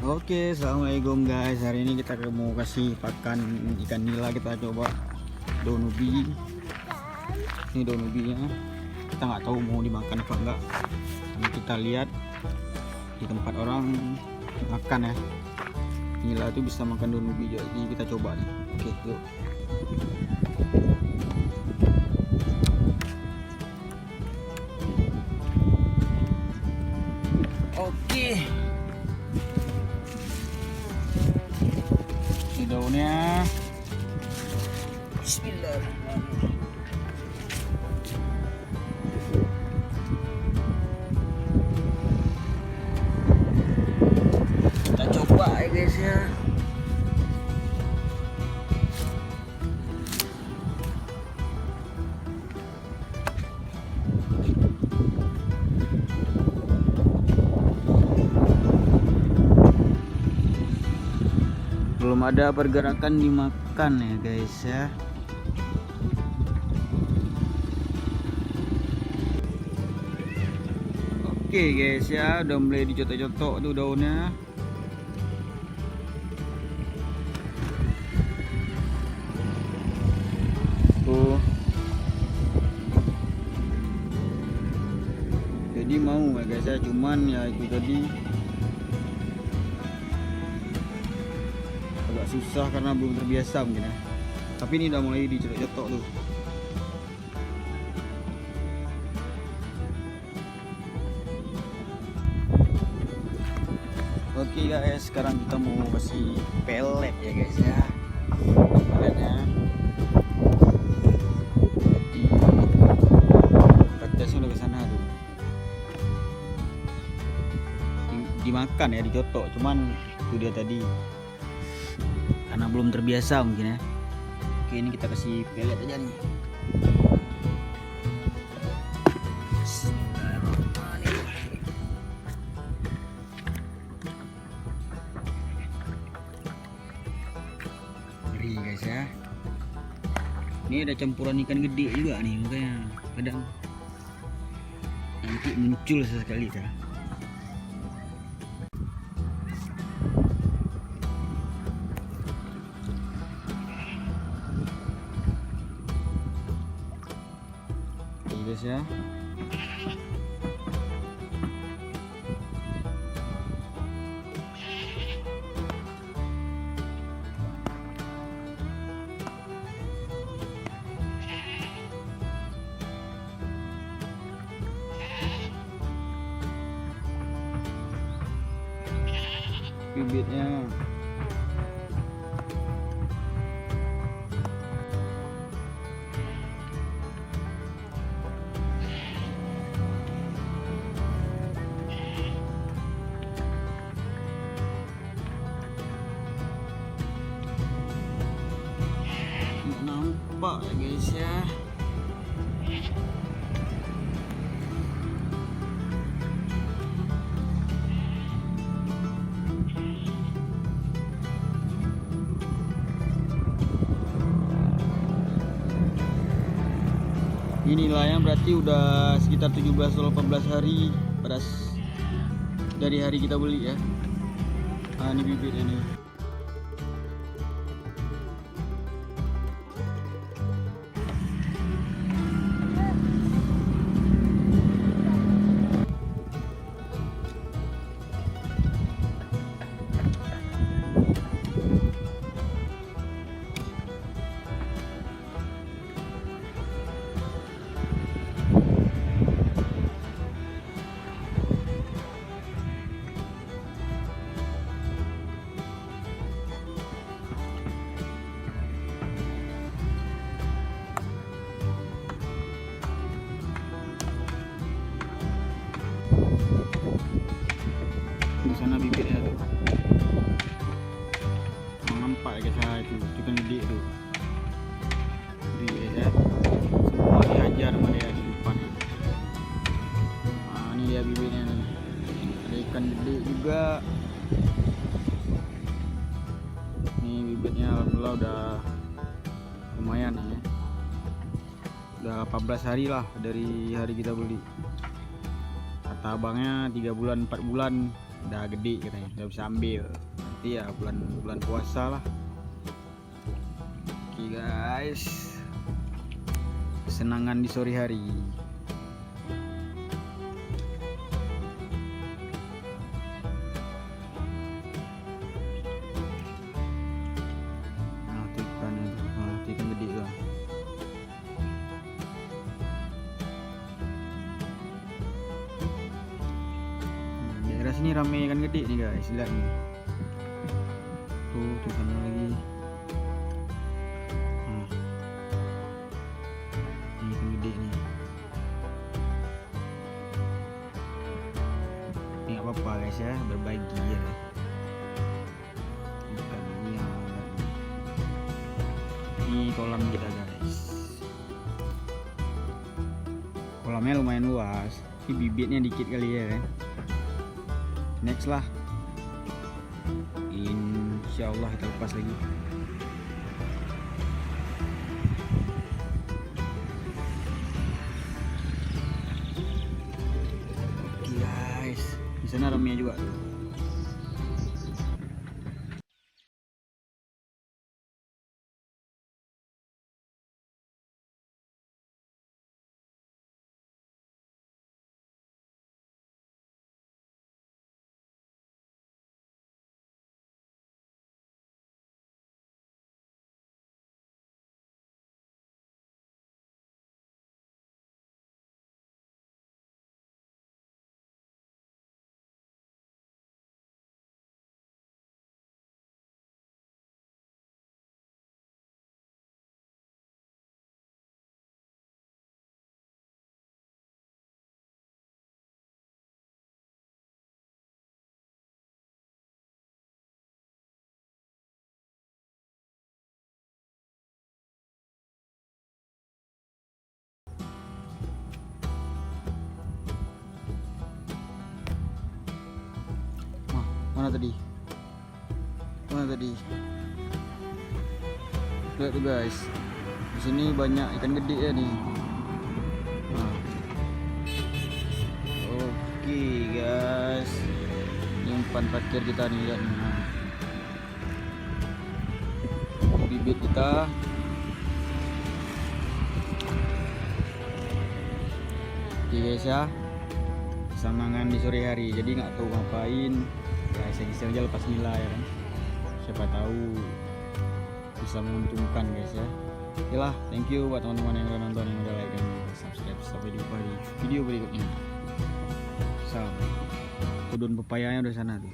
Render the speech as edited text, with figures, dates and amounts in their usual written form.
Oke, assalamualaikum guys. Hari ini kita mau kasih pakan ikan nila. Kita coba daun ubi. Ini daun ubinya. Kita nggak tahu mau dimakan apa enggak. Nanti kita lihat di tempat orang makan ya. Nila itu bisa makan daun ubi, jadi kita coba nih. Oke, yuk. Oke. Daunnya bismillahirrahmanirrahim. Kita coba ya guys ya. Belum ada pergerakan dimakan ya guys ya. Oke guys ya, udah mulai dicotok-cotok tuh daunnya. Tuh. Jadi mau ya guys ya, cuman ya itu tadi agak susah karena belum terbiasa mungkin ya. Tapi ini udah mulai dicotok-cotok tuh. Oke guys, sekarang kita mau kasih pelet ya guys ya. Peletnya peletnya udah kesana tuh. Dimakan ya, dicotok. Cuman itu dia tadi karena belum terbiasa mungkin ya. Oke, ini kita kasih pelet aja nih. Ngeri guys ya. Ini ada campuran ikan gede juga nih, makanya kadang nanti muncul sesekali ya. Guys ya. Bibitnya nampak ya guys ya. Ini nilainya berarti udah sekitar 17 atau 18 hari dari hari kita beli ya. Nah, ini bibitnya nih. Di sana bibitnya tuh. Nampak ya guys, itu ikan gede tuh. Gede guys ya. Semua dihajar sama dia di depan. Nah, ini dia bibitnya nih. Ada ikan gede juga. Ini bibitnya alhamdulillah udah lumayan ya. Udah 18 hari lah dari hari kita beli. Kata abangnya 3 bulan 4 bulan udah gede katanya, udah bisa ambil. Nanti ya bulan puasa lah. Oke guys, kesenangan di sore hari. Nah tuh ikannya tuh, nah, tuh ikan gede tuh. Daerah sini rame ikan gede nih guys, lihat nih. Tuh sana lagi. Nah, ini ikan gede nih. Ini nggak apa-apa guys ya, berbagi ya. Ikannya. Ini kolam kita guys. Kolamnya lumayan luas, tapi bibitnya dikit kali ya kan. Next lah, insyaallah kita lepas lagi. Oke guys, di sana ramai juga tuh. Mana tadi? Mana tadi? Lihat tuh guys, di sini banyak ikan gede ya nih. Nah. Oke guys, ini umpan terakhir kita nih, lihat nih. Nah. Bibit kita. Oke guys ya, kesenangan di sore hari. Jadi nggak tahu ngapain. Ya iseng-iseng aja lepas nila ya kan, siapa tahu bisa menguntungkan guys ya. Oke lah, thank you buat teman-teman yang udah nonton, yang udah like dan subscribe. Sampai jumpa di video berikutnya. Salam. Tuh daun pepayanya udah sana tuh.